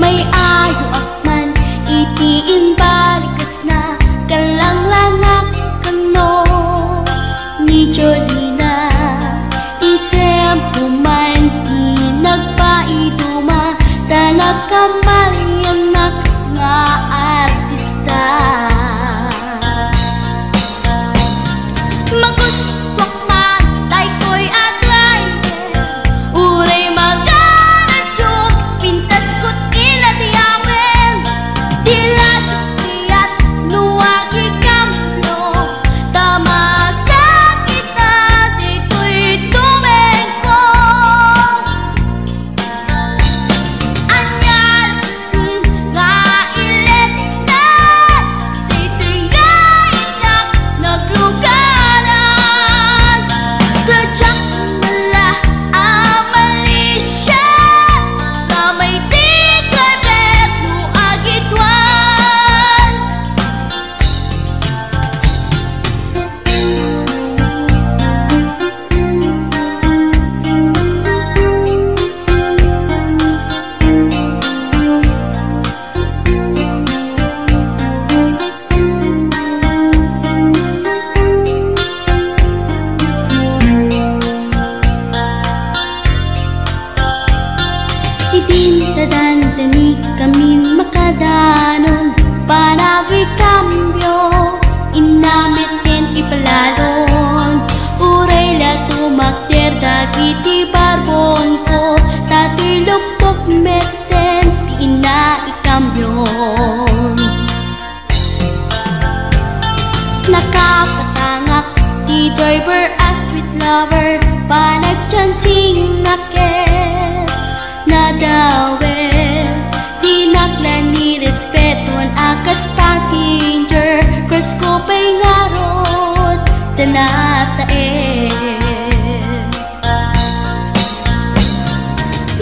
may ayo akman itiin balikas na kalanglangak kano ni Jolina isem kuman di nagpaiduma talagkamalianak nga artista. Magustok man tay ko'y aglay uray magaradyog pintas ko't inadiyawen tila sukiyat nuwagi kamlo tama sakit na dito'y tumengko anyal nga ilet na dito'y nga inak naglugaran tadyak mala amalisya na may tiklabet nuagitwan. Idinadandani kami makadanon panagi kambyo inamiten ipalalon uray la tumakder dagiti barbon ko tato'y lupok meten ti ina ikambyon nakapatangak ti driver as sweet lover panagchansing naket nadawel di naklan ni respetuan akas passenger cross ko pa'y ngarot tanatae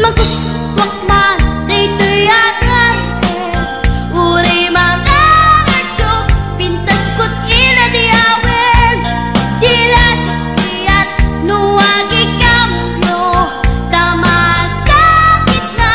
maguswak man dito'y agrante uray mga ngardyog pintas ko't inadiyawen tila sukiyat nuwagi kamlo tama sakit na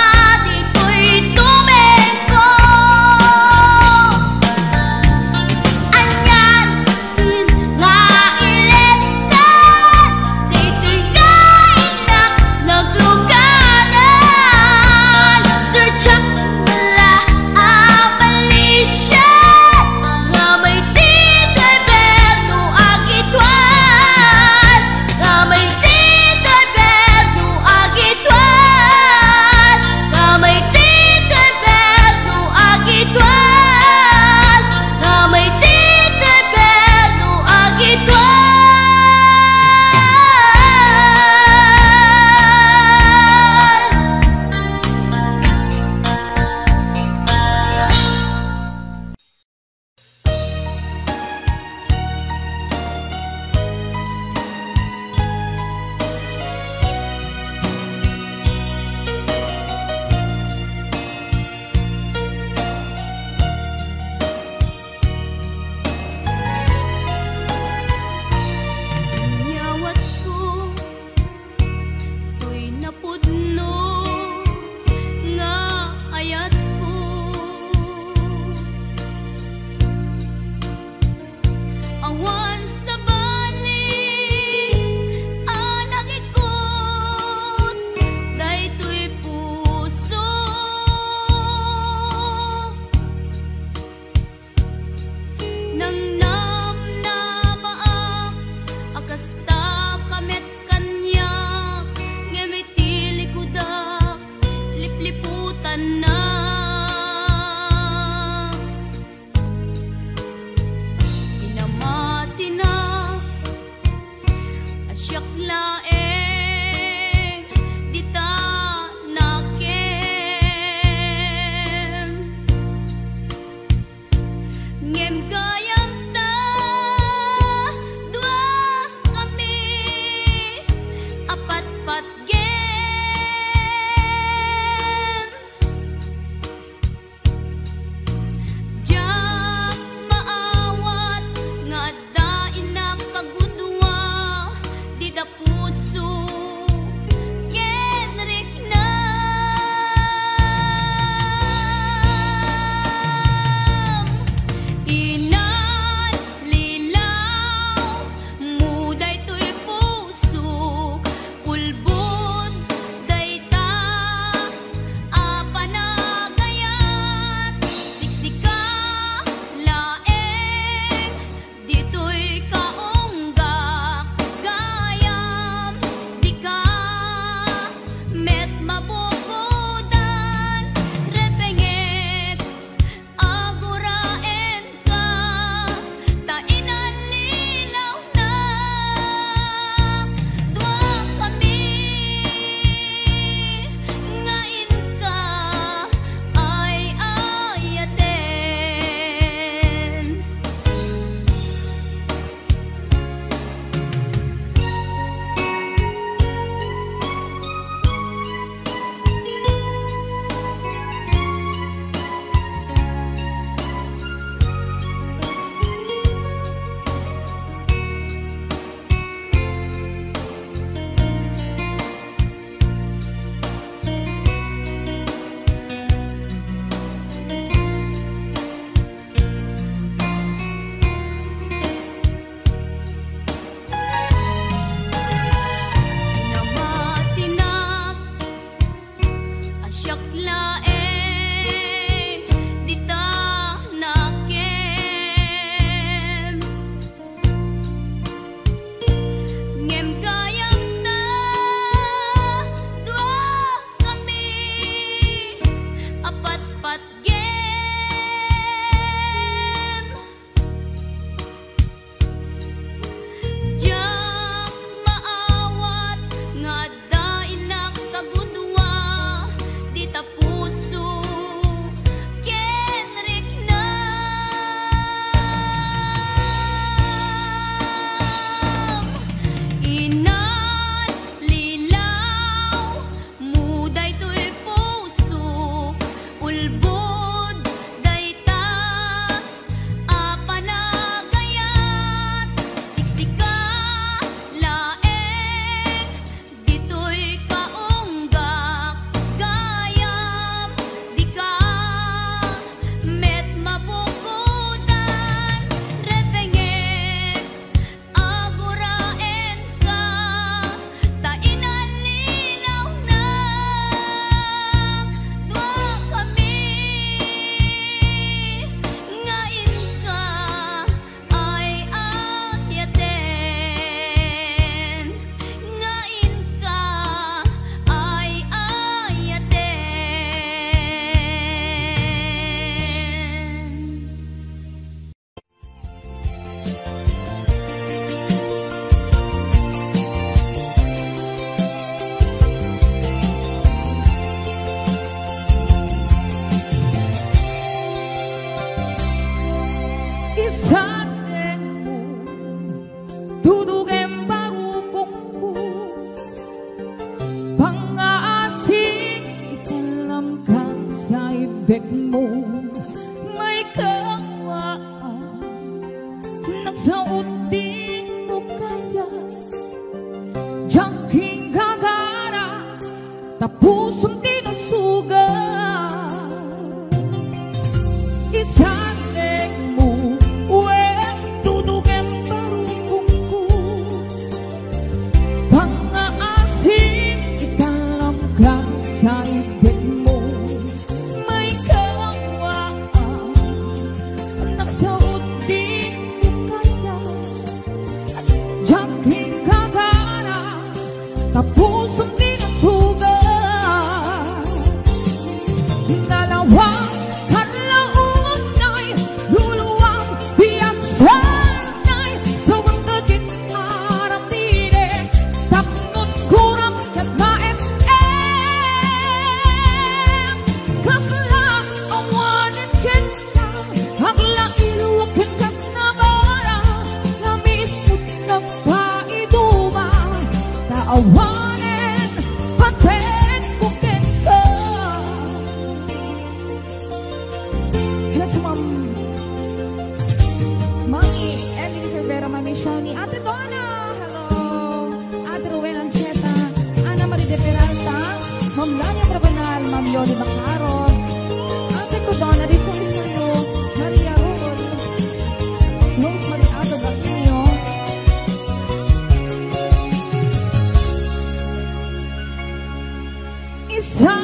Sa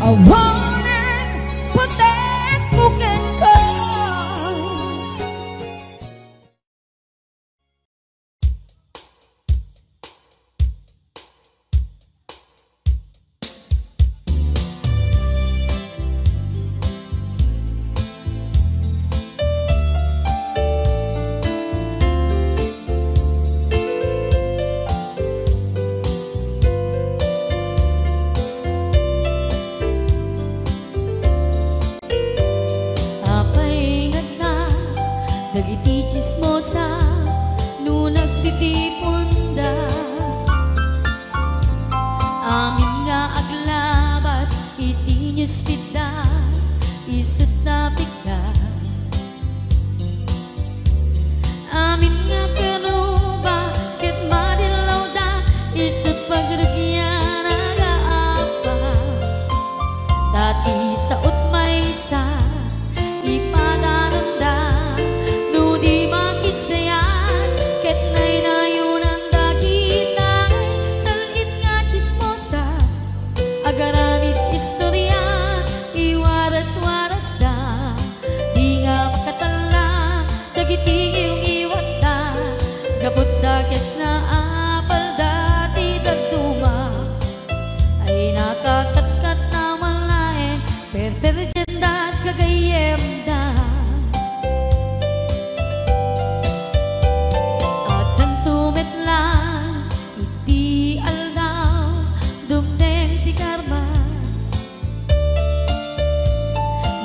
I wanna protect bukan kau. Dagiti chismosa no nagtitipunda, amin nga aglabas iti newsfeed isut na pigda, amin nga karuba ket madilaw da isut pagrugyan nagaapa, tati sa utmaysa ipadaranda di makisayan ket naynayunan dakita salit nga chismosa agaramid istorya iwaras-waras da di nga makatala dagiti iyong iwat da gabot da kes na apal dati dagduma ay nakakatkat na malain perperjen da kagayem da.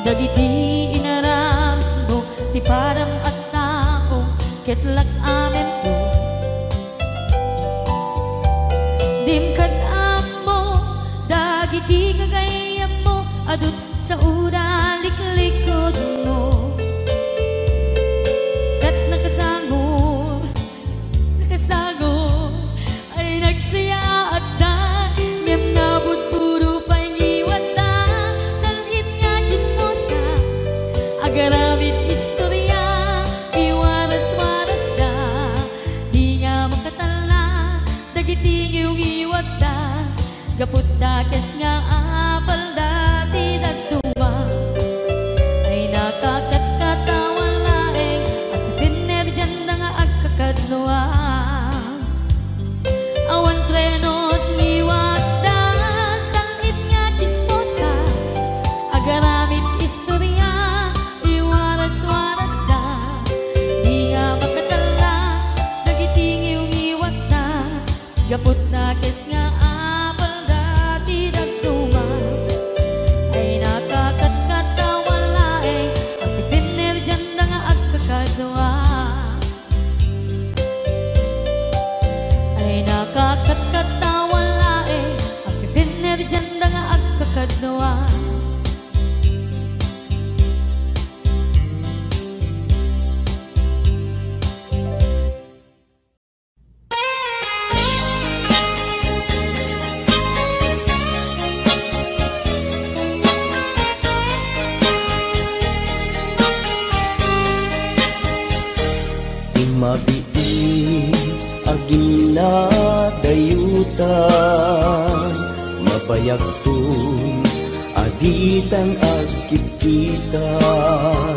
Dagiti inaramid mo ti param at tao ketlak amen mo dimkad mo dagiti kagayam mo adut sa ura liklikod mo skat nakasagor ay nagsaya at da ngem nabot puro pangiwat da salit nga chismosa agaramid istorya iwaras-waras da di nga makatala dagiti iyong iwat da gaput da kes nga apal dati dagduma ay nakakatkatawan laeng at pinerjan da nga agkakadluwa awan trenot ngiwat da salit nga chismosa agaramid istorya iwaras-waras da di nga makatala dagiti iyong iwat da gaput na kes nga apal dati dagduma ay nakakatkatawan laeng at pinerjan da nga agkakadwa ay nakakatkatawan laeng at pinerjan da nga agkakadwa. Mabiin agina dayutan mabayagtun aditan agkitkitan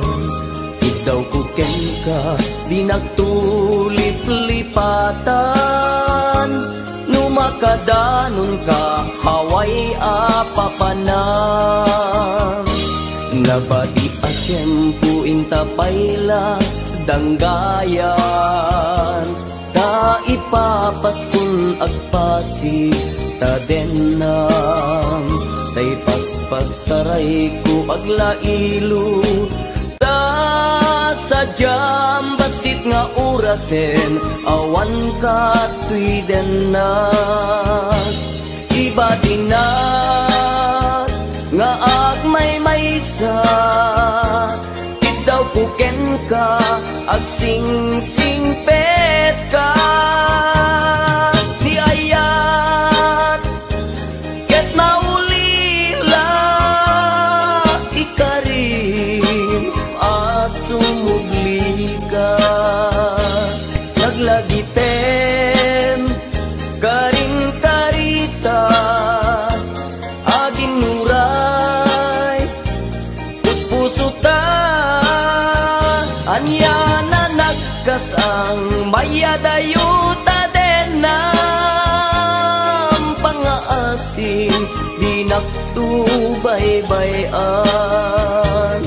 ikaw kuken ka di nagtulip-lipatan numakadanon ka haway apapanan nabadi asyempu intapayla danggayan ta ipapaskun agpasi ta denang tay paspasaray ko aglailo ta sadyam basit nga urasen awan ka tuy denas iba dinat nga agmay-maysa daw kuken ka agsing-singpet ka di ayat ket naulila ikarim asumugli ka naglagiten karing karita agin nura mayadayuta den nam pangaasim di nagtubaybayan.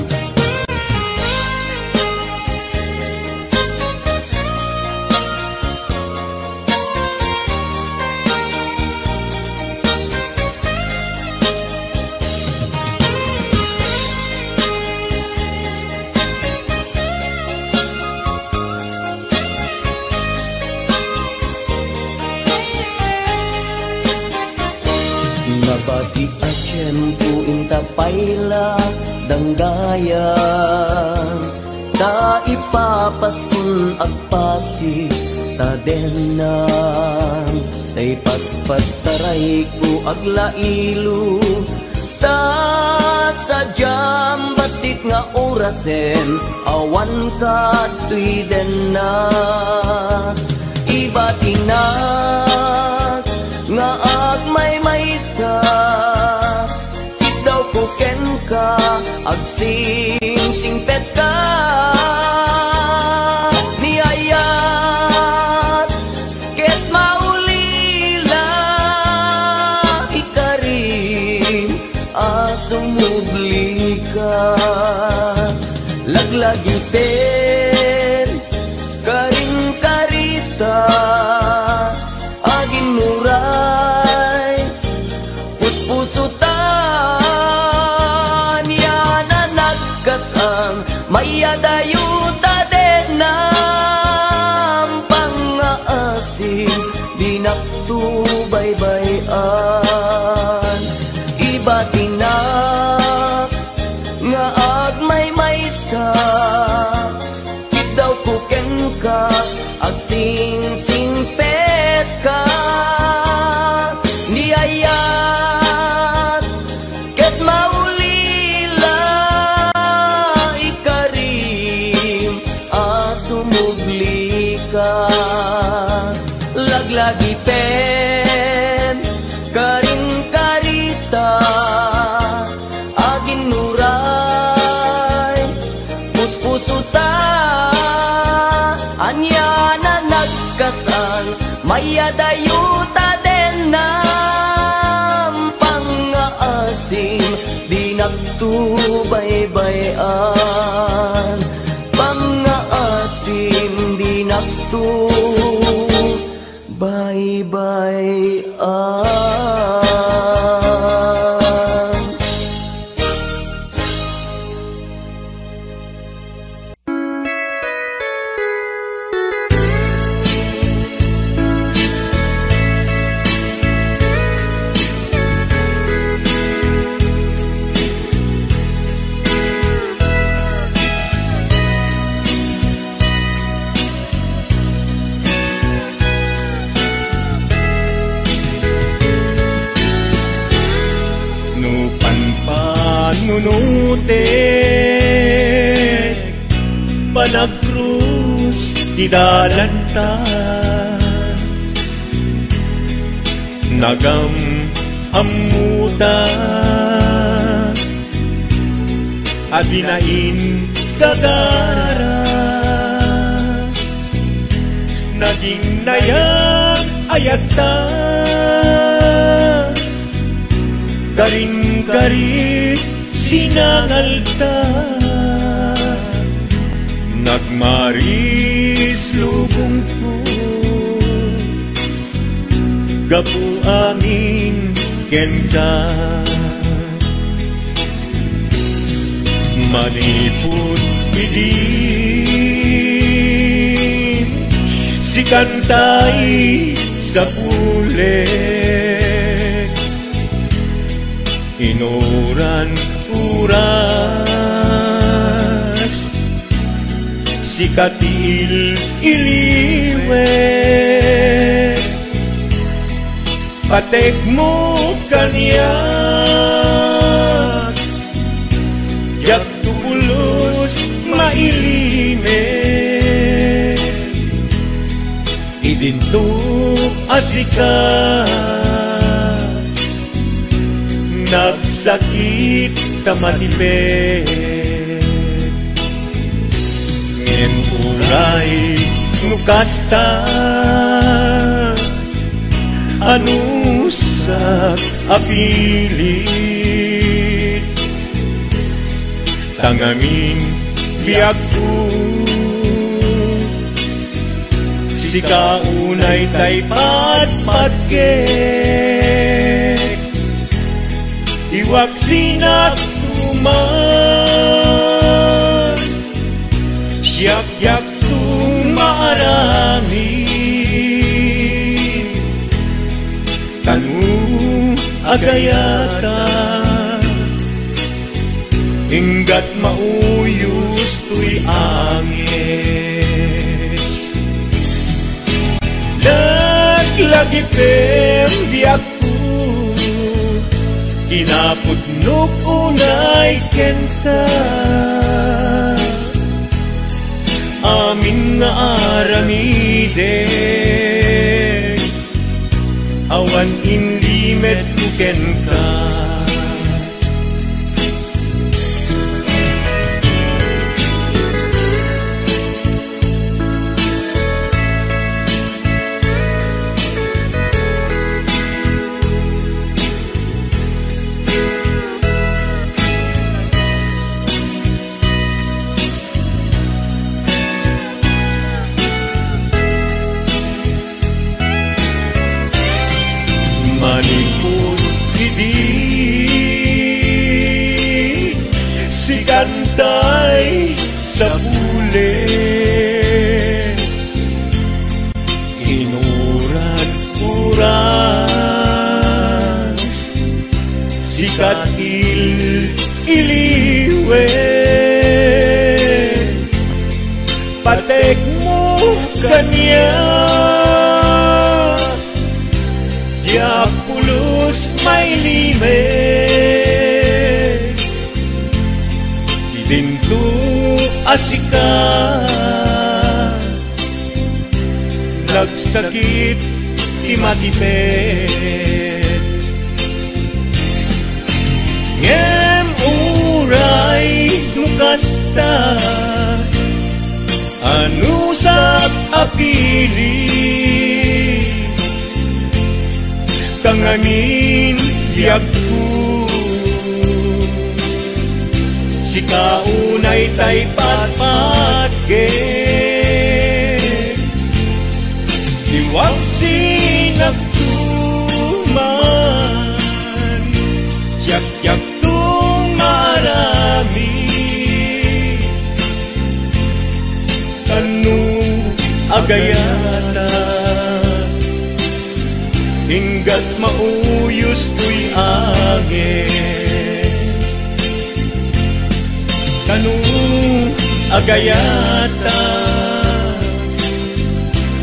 Nabati acem ku inta paila danggayan, ta ipapaskun agpasi ta denan, tay paspastaray ku aglailu ta sadyam batik nga orasen awan ka tuiden na ibatinak nga agmay-maysa ikaw ko ken ka agsing-singpet ka niyayat ket maulila ikarim asumubli ka laglagi pen karing karita agin muray puspusutan yana nagkasang mayadayuta den nam pangaasim di nagtubaybayan ibatinak nga agmay-maysa daw ko ken ka agsing-singpet ka niyayat ket maulila ikarim asumubli ka laglagi pen karing karita agin nuray puspusuta anya na nagkasal mayadayuta den nam pangaasim di nagtubaybayan pangaasim di nagtubaybayan. Nunutin panagkrus ti dalanta nagam amuta adinain gagara naging nayang ayata karing-karit sinangalta nagmaris lubong ko gapu angin kenta manipod idin si kantay sa pulet inuran uras si katil iliwet patek mo kanya yak tupulos mailimet idinto asikat nagsakit kamatipet ngem uray nukasta anusak apilit tangamin biag ko si kaunay tay patpatgek iwak sinak tuman siyak-yak tumarami tanu agayata hinggat mauyos tuy angis lagi pem biag ko kinapudnok unay kenta amin nga aramide awan inlimet kuken ka manipod hindi si kantay sa pule inurad-urad sikat iliwe patek mo kanya ya pulos may limet idinto asika nagsakit imatipet ngem uray nukasta anusap apili kangamin biag ko si kaunay tay patpatgek iwag sinagtuman yak-yak tumarami tanu agayata hinggat mauyos tuy agis kanu agayata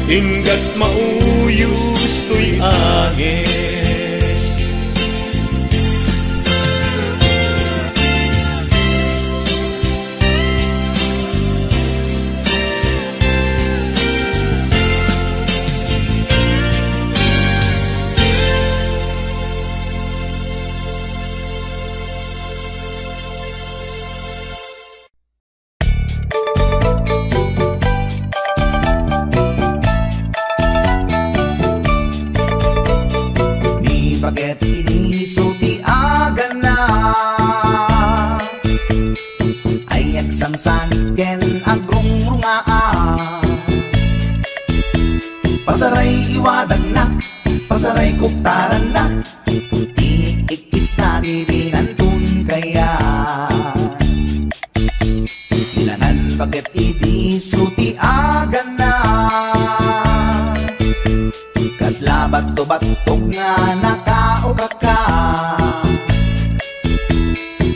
hinggat mauyos tuy agis Bakit inisulti agan na ay agsangsanit ken agrungrungaan pasaray iwadag na pasaray kuktaran na ikis na dibinantun kaya ilanan bakit inisulti agan na kaslabat to batog nga nakaoka ka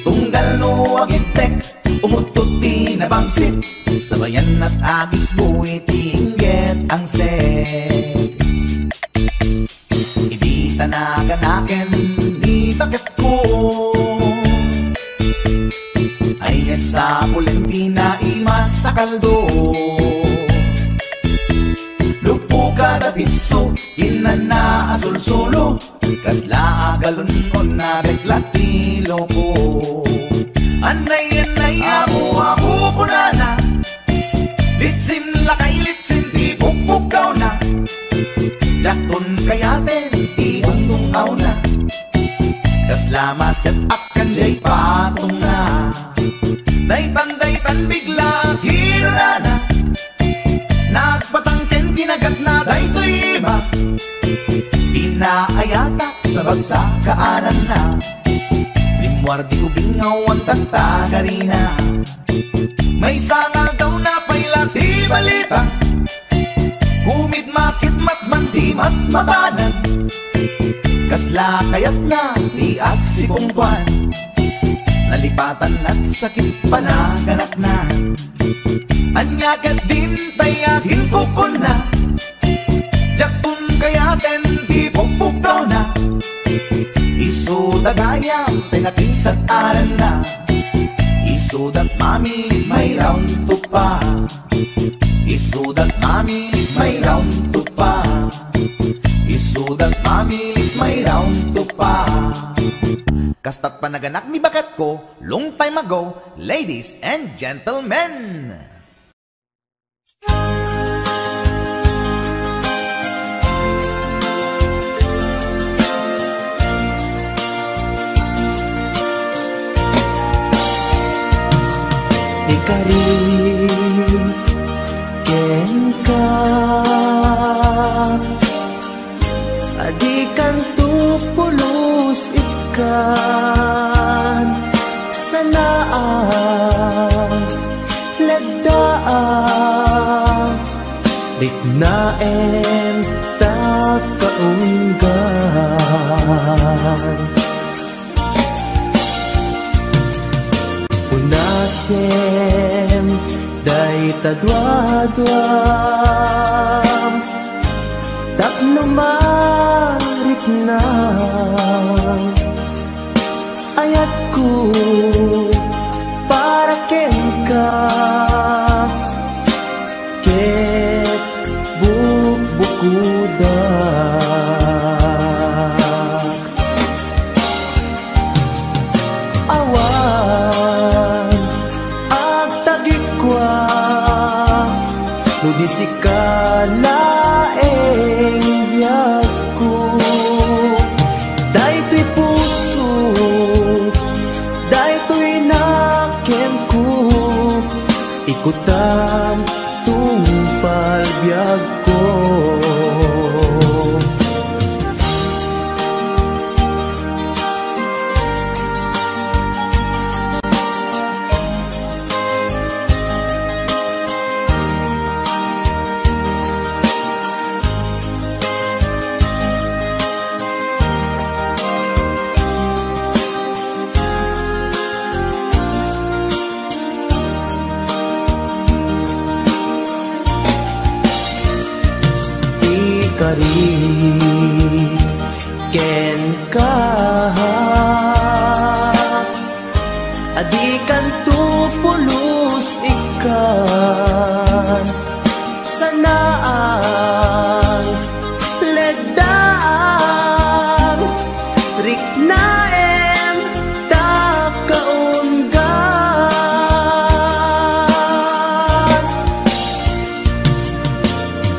tunggal no agintek umutot pinabangsit sabayan at agis buwi tingget ang set hindi tanaganaken ni bakit ko ayan sa Pulentina imas sa kaldo kada pinso inana azul solo kasla agalon on na reklatilo ko anay ako punana litsim lakay litsim di kayatin ti ungtungaw na kaslama set akan jay patong na daytan bigla kirana nagpatangken kinagat na daytoy iba pinaayata sa bagsakaanan na limwardi ubingaw ang tagtagarina may sangal daw na pailati balita kumit makit matman di matmatanan kasla kayat na di agsipungtuan nalipatan at sakit panaganak na anyagat din tayahin kukon na jakpun kayaten di pukpuk daw na isudagayam tinakinsat aran na isudat mami may round to pa isudat mami may round to pa isudat mami may round to pa kastat panaganak mi bakat ko long time ago, ladies and gentlemen. Ikarin ken ka adikan tu pulos ikan sanaan lagdaan bignaen takaunggan unasem day tadwadwam tapnumarit na ayatku para kenka ket bukbukudak awan ag tagikwa nudisikalaeng biyagku daytoy puso daytoy nakemku ikutan tungpal biyag ko ken ka adikan tu pulos ikan sanaan ledaan riknaem takaunggan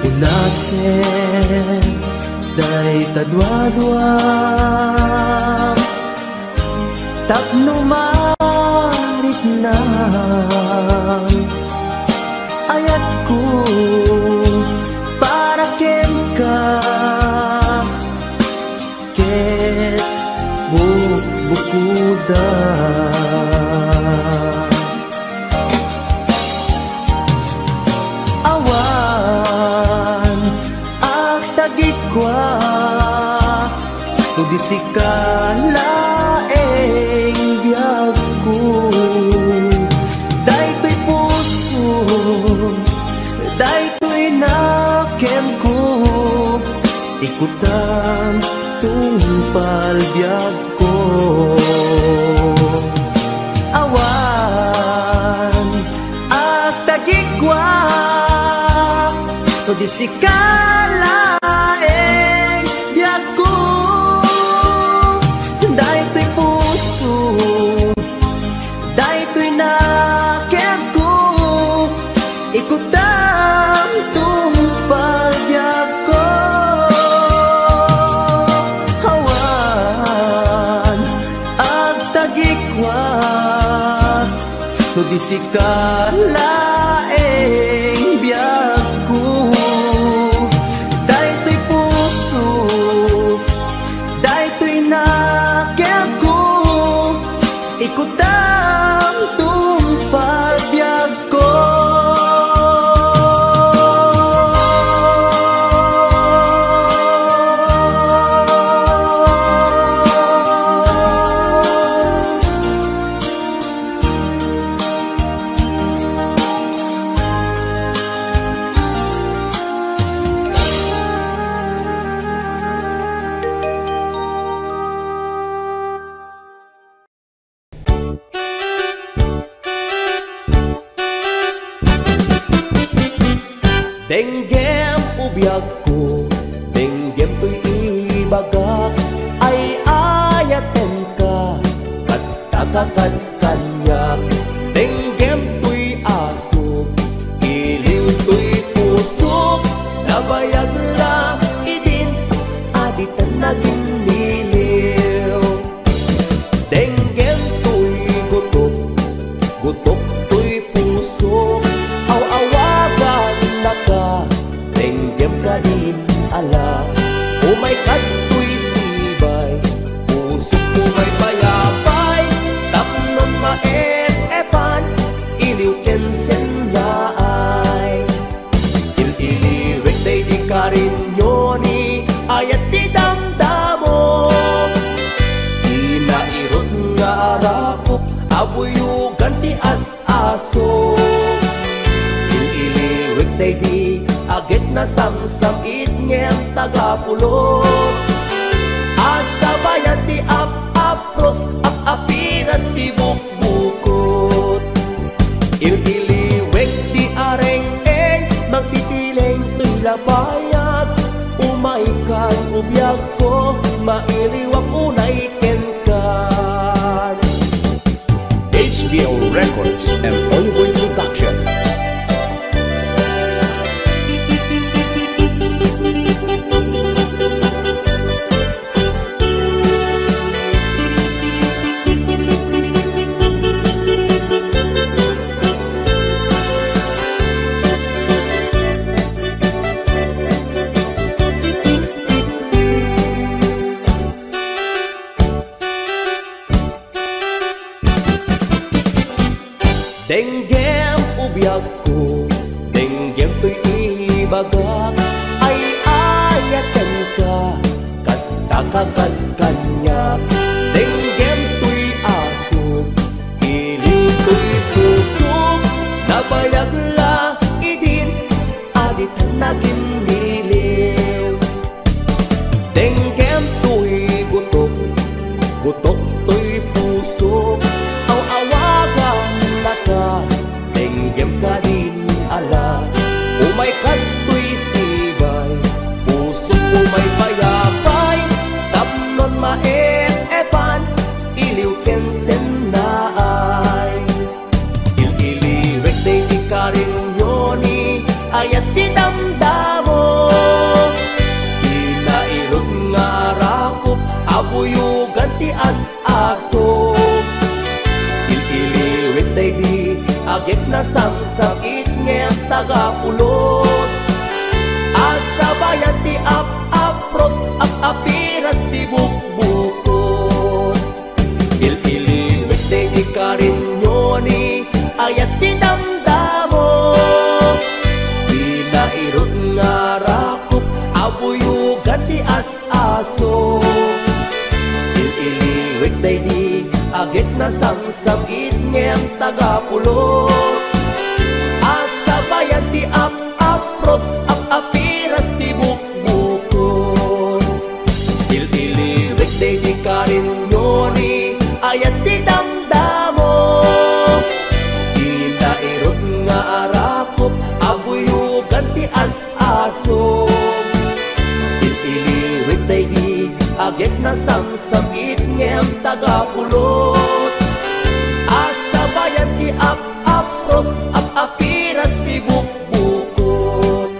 unasen day tadwadwam tapnumarit na ayatku para kenka ket bukbukudak awan ak tagikwa tudisikalaeng biyagku daytoy puso daytoy nakemku ikutan tungpal biyag ko awan at tagikwa tudisikalaeng biyag ko daytoy puso daytoy nakemku ikutan tungpal biyag ko nagikwa so di sikalaeng biyag ko daytoy puso daytoy nakyag ko ikutang tumpag biyag ko. Denggem ubiyag ko, denggem to'y ibagak, ay ayaten ka, kasta kakankanyak. Denggem to'y asok, iliw to'y pusok, nabayag la idin, aditan naging niliw. Denggem to'y gutok, gutok to'y pusok, aw-awagan ka, denggem ka din ala. Umay kato'y sibay, pusok mo may payapay, tapnon maet-epan, iliw kensen laay. Il-iliwek day di ka rin yoni, ayat di damdamo. Inairot nga arakop, abuyugan ti as-aso. Day di agit na samsam itngem tagapulot, asabayan ti ap-apros ap-apiras ti bukbukot. Il-iliwek ti areng-eng magtitileng to'y labayag, umay kan ubiyag ko mailiwak unay kenkan. HBO Records and Oliboy Production. Denggem ubiyag ko, denggem to'y ibagak, ay ayaten ka, kasta kakankanyak. Denggem to'y asok, iliw to'y pusok, nabayag la idin, aditan naging niliw. Denggem to'y gutok, gutok to'y pusok, aw-awagan ka, denggem ka din ala. Umay kato'y sibay, pusok umay payapay, tapnon maet-epan, iliw kensen naay. Il-iliwek day di ka rin yoni, ayat di damdamo. Inairot nga rakop, abuyugan ti as-aso. Day di agit na samsam itngem tagapulot, asabayan ti ap-apros ap-apiras ti bukbukot. Il-iliwek day di ka rin yoni, ayat ti damdamo. Inairot nga rakop, abuyugan ti as-aso. Il-iliwek day di agit na samsam itngem tagapulot, asabayan ti ap-apros ap-apiras ti bukbukot. Il-iliwek day di ka rin yoni, ayat ti damdamo. Inairot nga arakop, abuyugan ti as-aso. Il-iliwek day di agit na samsam itngem tagapulot, asabayan ti ap-apros ap-apiras ti bukbukot.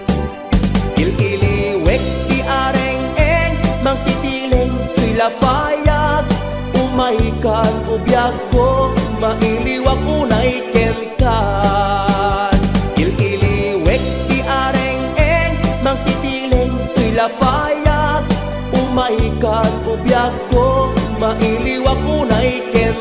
Il-iliwek ti areng-eng mangtitileng to'y lapayag, umay kan ubiyag ubiyag ko, mailiwag unay kenkan. Il-iliwek di areng-eng, mangpitileng ilapayag, umaikan ubiyag ko, mailiwag unay kenkan.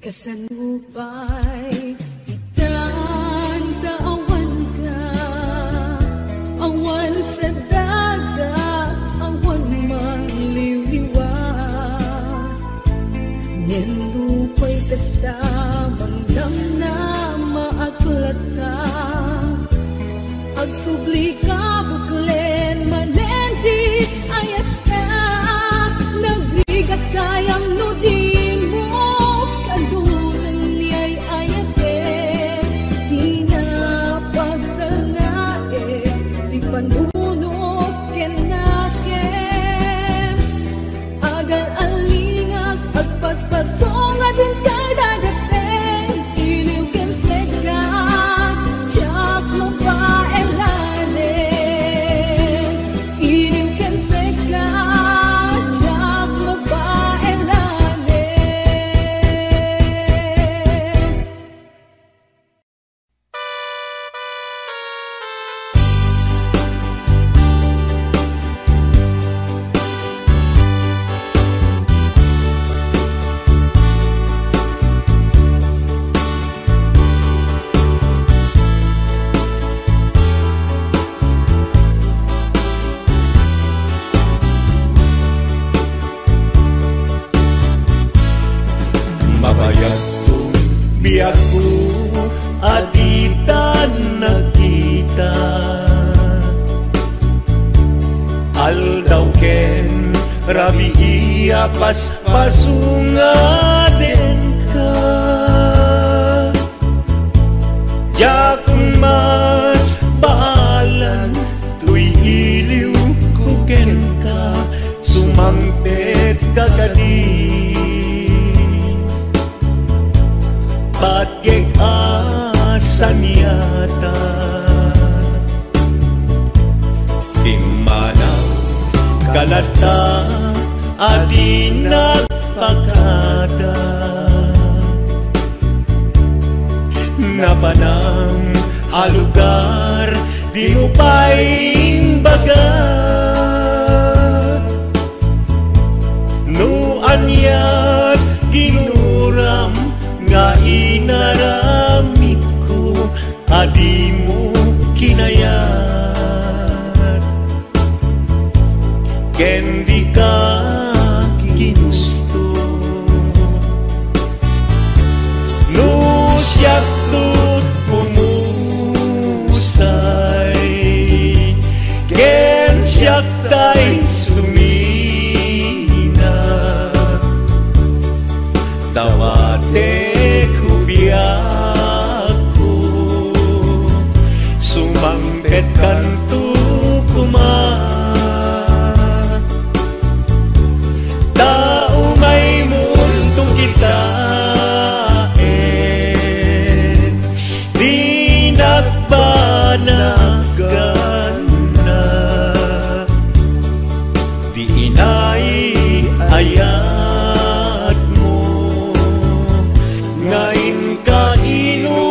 Kasanupay itan kaawan ka, awan sa dagat, awan mangliwliwa. Nindupay kasta mangdam na maaklat ka, agsubli ka buklen manendi ayat ka, nagrigat kayang nudin mo. Panunot kenakem, agal alingag agpaspasong adin kay dagateng, iliw kem sega, tiyak mo pa elanen, iliw kem sega, tiyak mo pa elanen. Mabayagto biyak ko aditan nakita, aldaw ken rabi iya pasunga den ka, jak mas balan tuy iliw ko ken ka, sumangpet kagadi. Bagyeg asan yata, dimana kalata adi nagpagada, napanang alugar di mo pa'y baga. No anyat ginuram nga inaramit ko, adi mo kinayat. Ken di ka ginusto, no siyak tut pumusay, ken siyak tay sumina. Tawate ko biyak ko, sumangpet kanto kuma. Tao may mundo kita, di nagbanagan na, di inay ayat mo, ngayon ka inulila.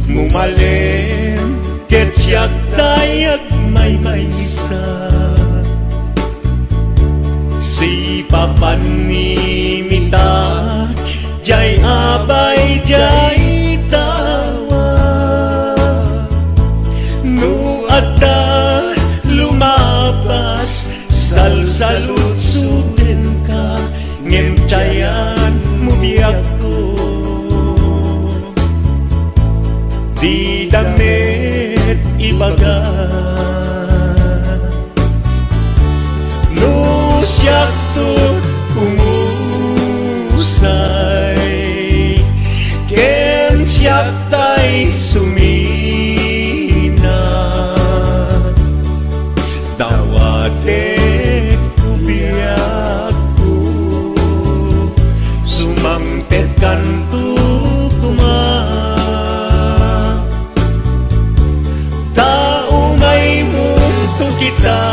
Mumalem ket siyak tayag may isa, si papanimita jay abay jay tawa. No adda lumabas salsalutsuden ka, ngem chayan mubiyak ko. Di damit ibaga, no siyak tut umusay, ken siyak tay sumina. Tawate ko biyak ko, sumangpet kanto kuma. Kita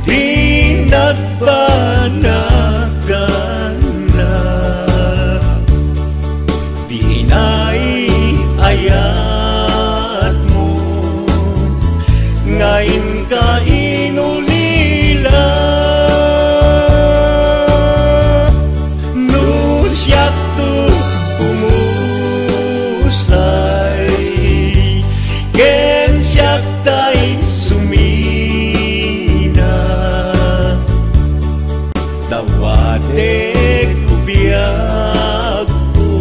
di nagbanagan na, di inay ayat mo, ngayon ka inulila. No siyak tut umusay, ken siyak tay sumina. Tawate ko biyak ko,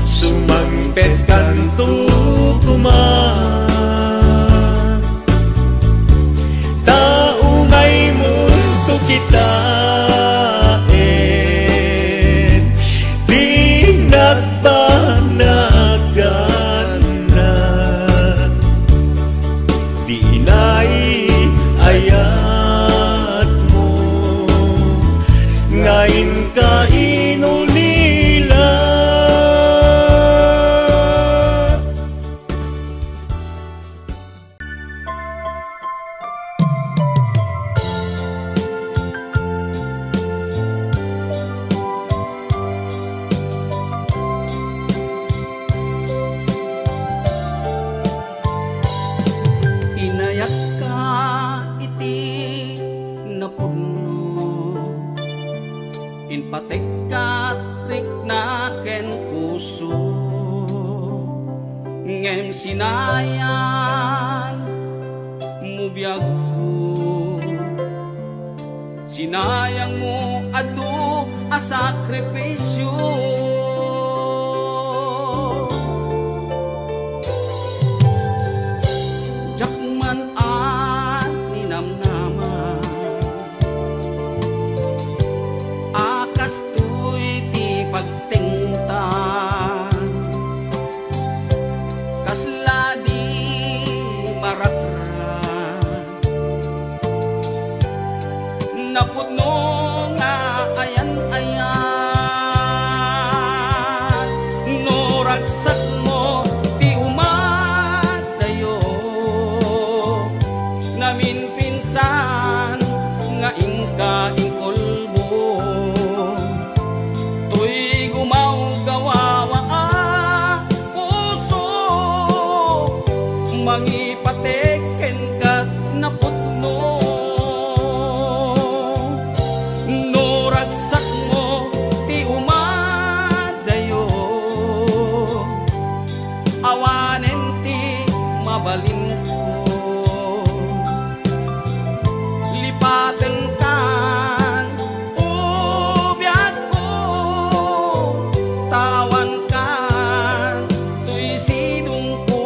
sumangpet kanto kuma. Tao may mundo kita, di nagbanagan, di inay ayat mo, ngayon ka inulila. Inayak ka iti napuno, inpatek ka rik na ken puso, ngem sinayan mo biyag ko, sinayang mo adu a sakripisyo. Jakman at ninamnaman, akas tuy ti pagtingta, kasla di marakran, napudno nga ayan-ayan, no ragsak mo ti umadayo, namin pinsan nga ingka ingkolbo, tuy gumaw gawawa puso, mangipateken kat napudno, no ragsak mo ti umadayo, awanen ti mabalin ko, lipaten kan ubiyag ko, tawan kan tuy sidong ko.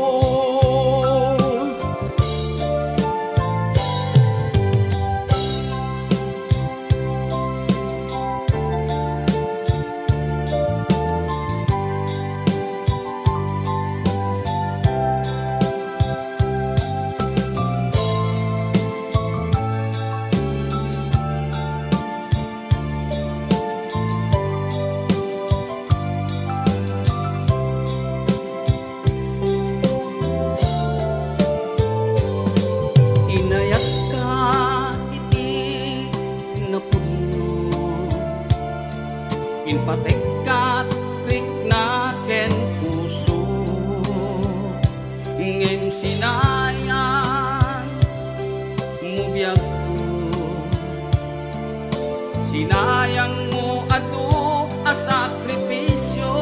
Inayat ka iti napudno, inpatek kat rikna ken puso, ngem sinayan mo biyag ko, sinayang mo adu a sakripisyo.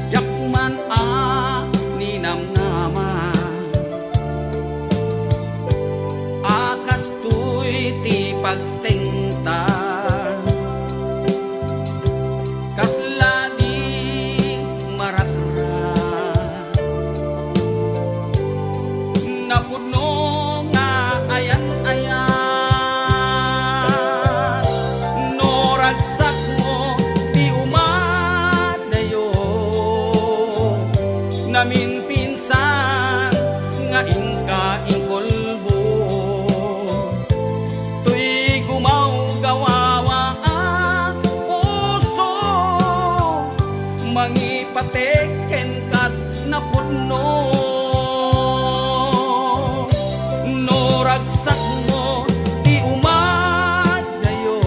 Jakman a ninamnaman, akas tuy ti pagtingta, kasla di marakran, napudno nga ayan-ayan, no ragsak mo ti umadayo, namin pinsan nga ingka ingkolbo, tuy gumaw gawawa puso, mangipateken kat napudno, no ragsak mo ti umadayo,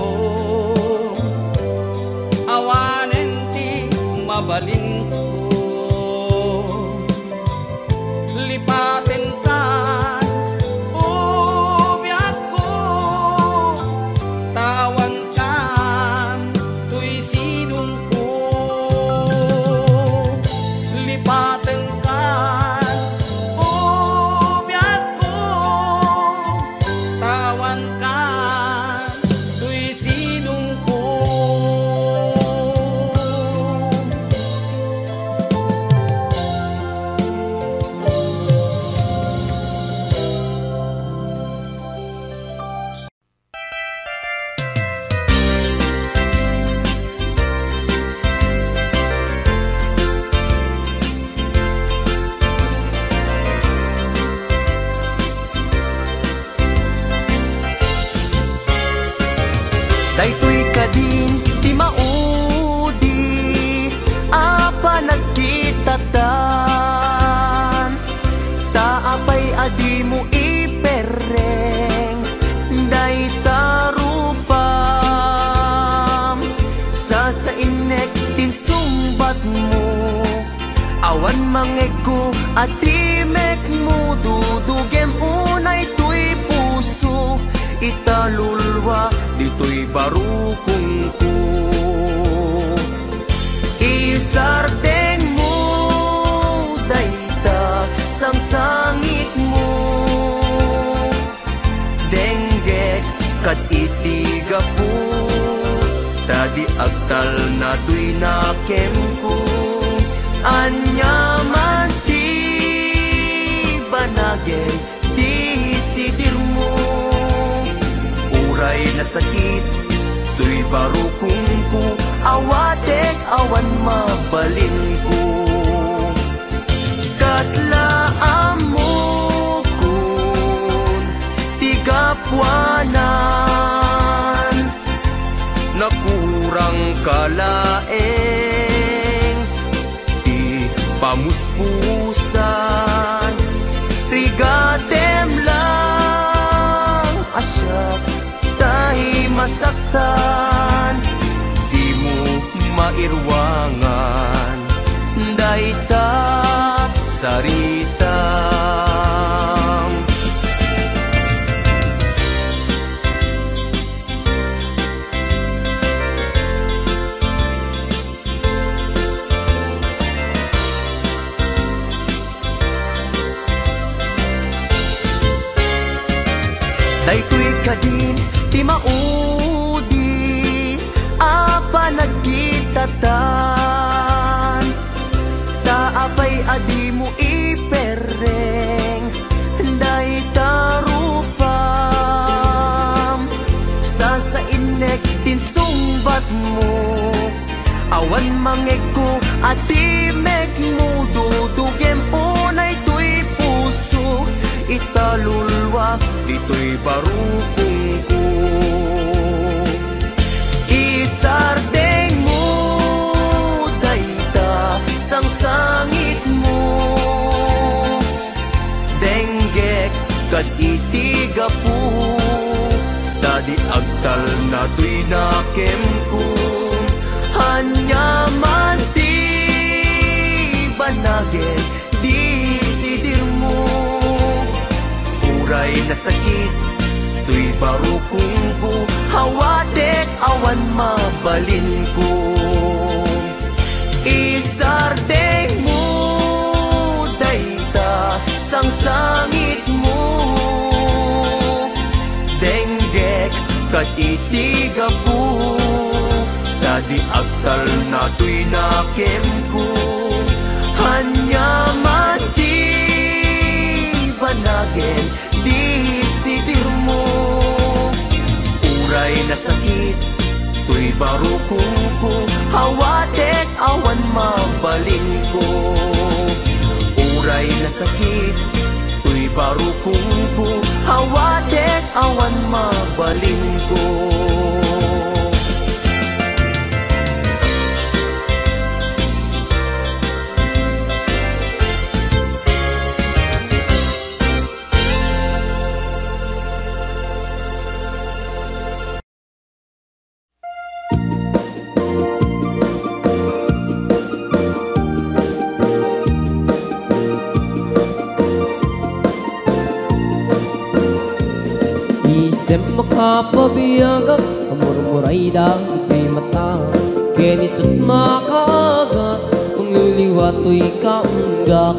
awanen ti mabalin ko, lipaten kan ubiyag ko, tawan kan tuy sidong ko, lipaten kan ubiyag ko, tawan kan tuy sidong ko. Daytoy kadin ti maudi apa nagkitatan, taapay adi mo ipereng day tarupam, sa inek tin sumbat mo, awan mangego at timek mo, dudugem unay tuy puso, italulwa dito'y barukong ko. kad itigapu tadi agtal na tuy nakemku anyaman ti banagen di sidirmo uray na sakit tuy barukungku awatek awan mabalin ko kasla amukun tigapuanan nakurang kalaeng di pamuspusan rigatem lang asyak tahi masaktan di mo mairwangan daitap sarita daytoy kadin ti maudi apa nagkitatan taapay adi mo ipereng day tarupam sasainek din sumbat mo awan mangego ati mek mo dudugem unay tuy puso italulwa dito'y barukungko isardeng mo dayta sang sangit mo denggek kad itigapu tadi agtal na tuy nakemku hanyaman ti banagen di sidirmo uray na sakit tuy barukungko hawatek awan mabalin ko isardeng mo dayta sang sangit mo denggek kad itigapu tadi agtal na tuy nakemku hanyaman ti banagen di sidirmo uray na sakit tuy barukungko hawatek awan mabalin ko uray na sakit tuy barukungko hawatek awan mabalin ko Isem makapabiyagak amur-muray dang ito'y mata kenisot makagas pangliliwato'y kaunggak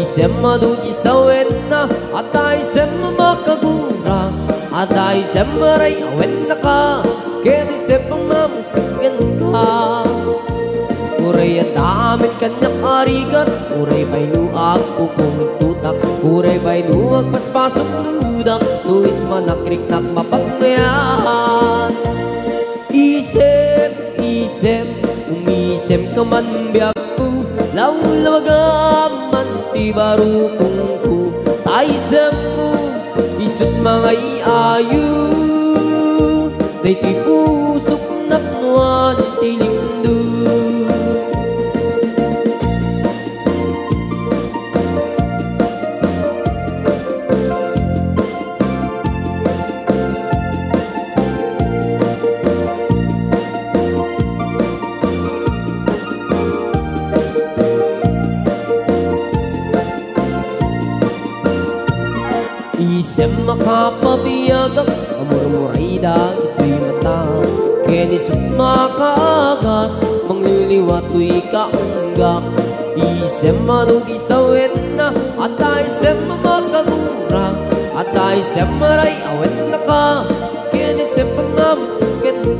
isem madugi sawen na at isem makagura at isem maray awen na ka kenisem pangmamuskagan ka uray at damit kanyang arigat uray ba'y nuag pupong tutak uray ba'y nuag paspasok ludak tuwis manakrik-nak mapagmayan isem, isem umisem ka man biyak ko lawlawagaman ti barukungko taisem mo isut mga iayu day ti pusok napnuan ti lindo isem makapabiyagak amur-muray dang ito'y mata kenisot makagas mangliliwato'y kaunggak isem madugi sawen na at isem makagura at isem maray awen na ka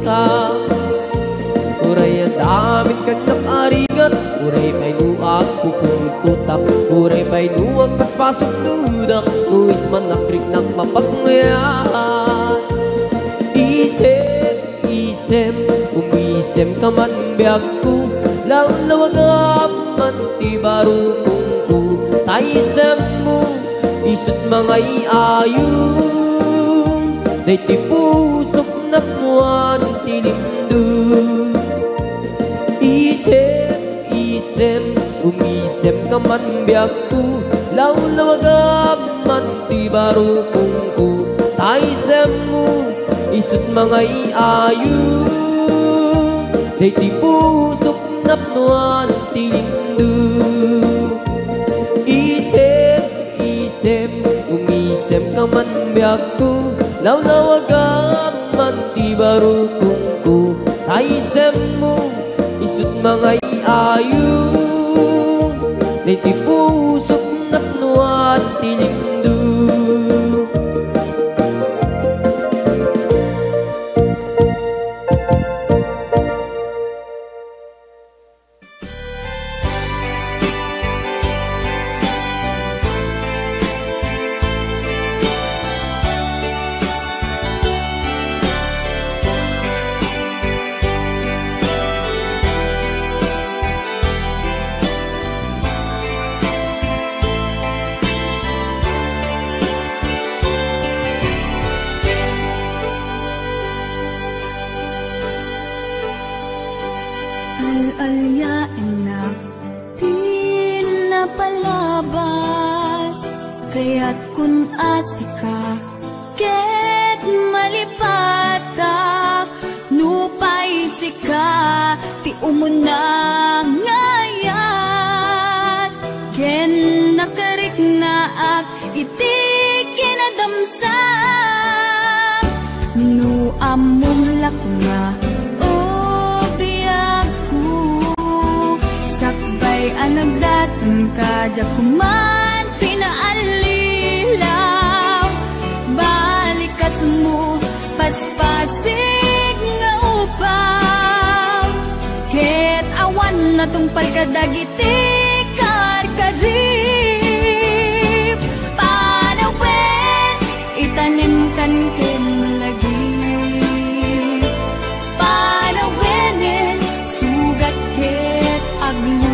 ka. Uray ang damin kag nakarigat, uray may nuag pupung tutak, uray may nuag paspasok dudak, nuis man nakrik ng mapagngayaan. Isem, umisem ka man biyag ko, lawag man ti barukong ko. Taisem mo, isut mga iayong, day ti pusok na puwan ti lindo. Isem, umisem ka man biyag ko, lawag man ti barukong ko. Taisem mo, isut mga iayong, day ti pusok na puwan ti lindo. Isem, umisem ka man biyag ko, lawag man ti barukong ko. Taisem mo, isut mga iayong, day ti pusok na puwan ti lindo. Al-alyain na di napalabas, kaya't kun asika ket malipatak, nupay sika ti umuna ngayat, ken nakarik na ak iti kinadamsak, nu amum lakuna anagdatang ka, jakuman pinaalilaw, balikas mo, paspasig nga upaw, ket awan na tong palkadagiti karkarip, panawin, itanim kan ken lagi, panawinin, sugat ket aglu.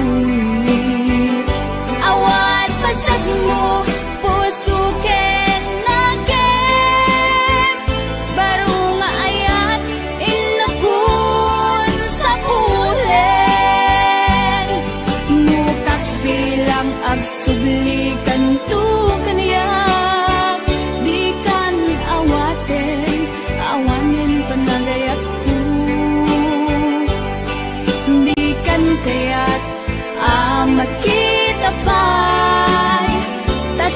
Pasag mo, puso ken nakem, baro nga ayat, inakun sa pulen. Nukas bilang agsublikan to kaniyak, di kan awaten, awanin panagayat ko. Di kan kaya't makita pa,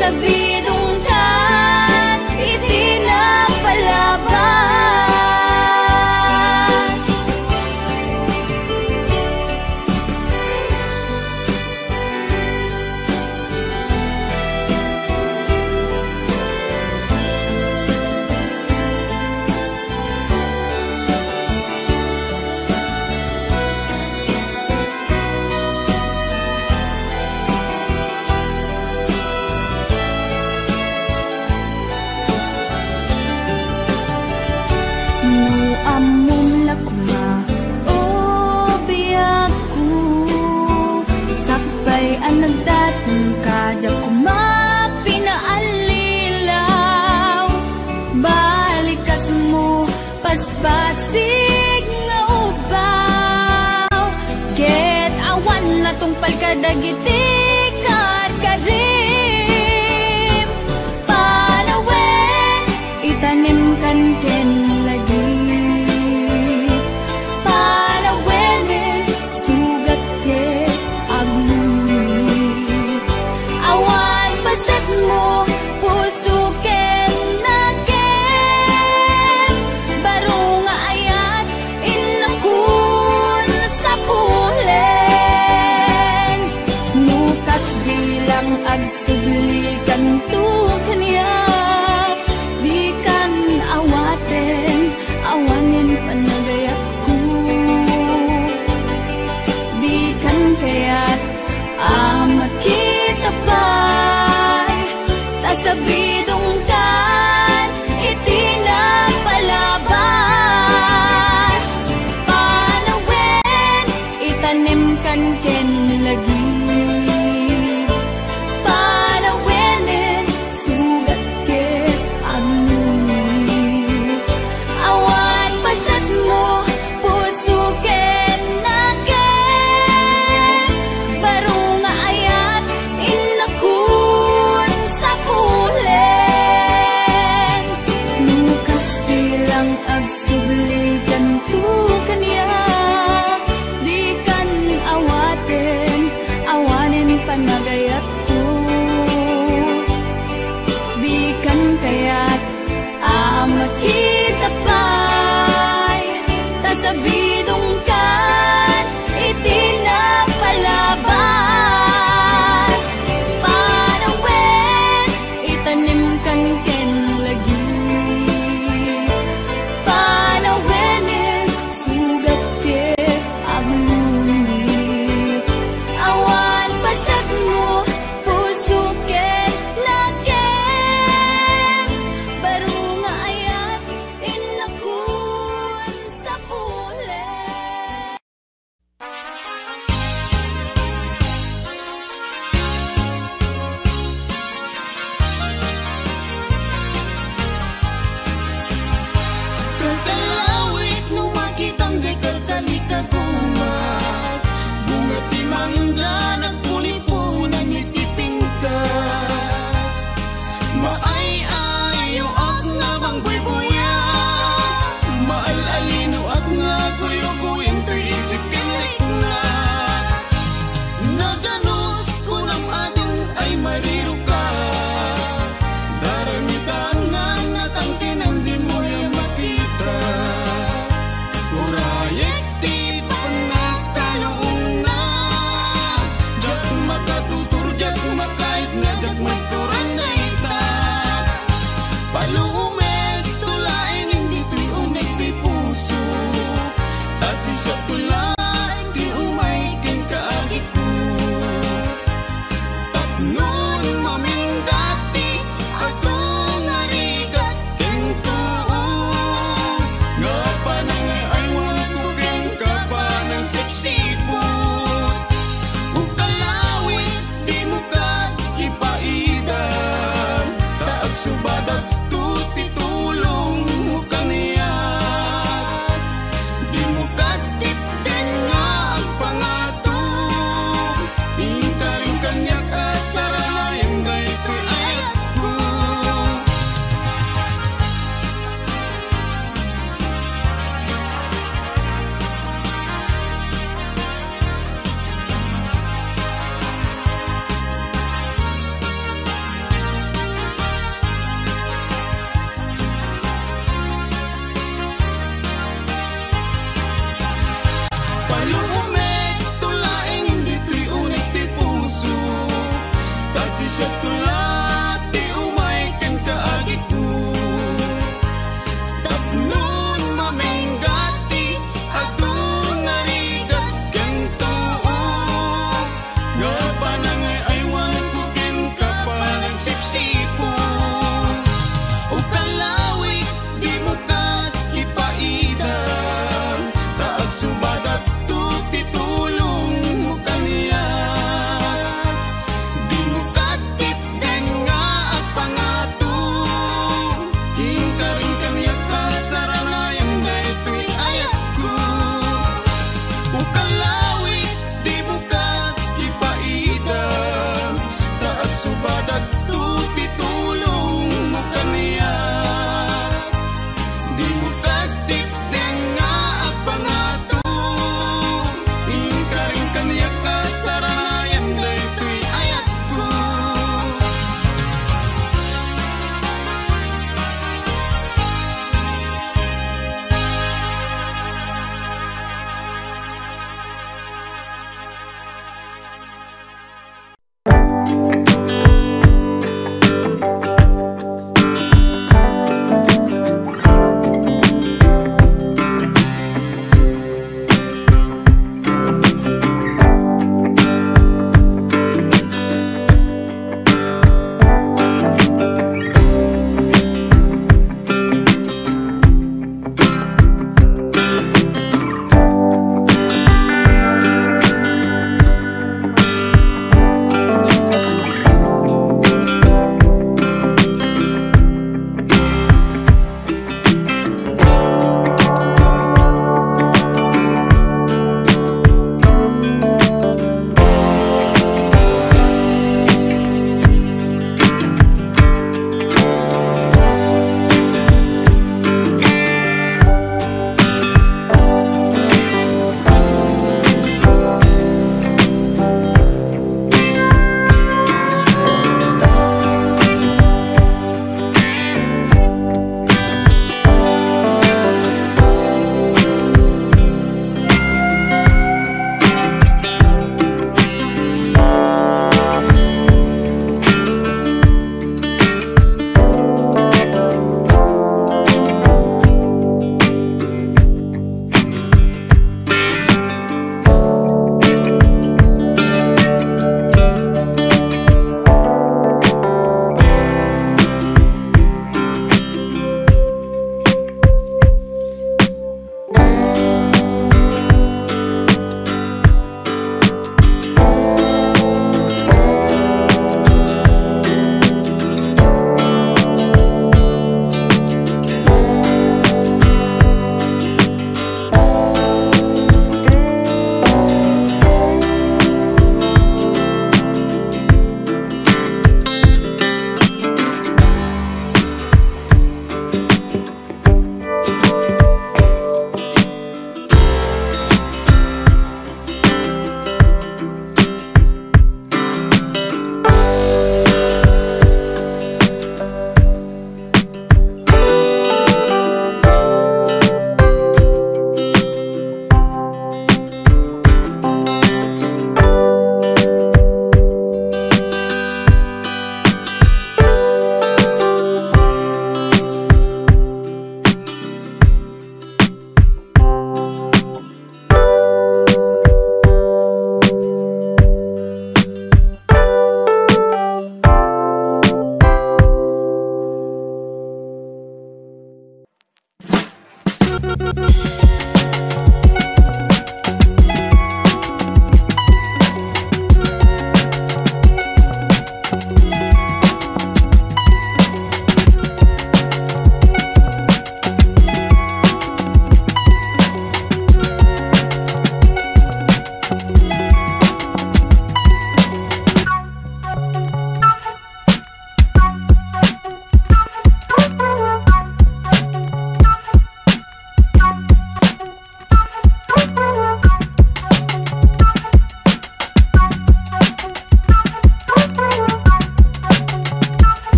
sabidong kat iti napalabas. Nagdatang ka, jakuma pinaalilaw, balikas mo, paspasig nga ubaw, ket awan na tong palkadagiti karkarim, panawin, itanim kan ken lagi, panawinin, sugat ket aglu. Mo, puso ken nakem, baro nga ayat, inakun sa pulen. Nukas bilang agsublikan to kaniya, di kan awaten, awanin panagayat ko. Di kan kaya't makita pa'y tasabidong kan itinapalabas. Panawin itanim kan ken lagi. Panawinin sugat ken agni. Awan pasat mo puso ken naken. Baro nga ayat inakun sa pulen. Nukas bilang agsublikan ko kanya. Di kan awatin, awanin panagayat ko. Di kan kaya't makita pa'y tasabidong ka.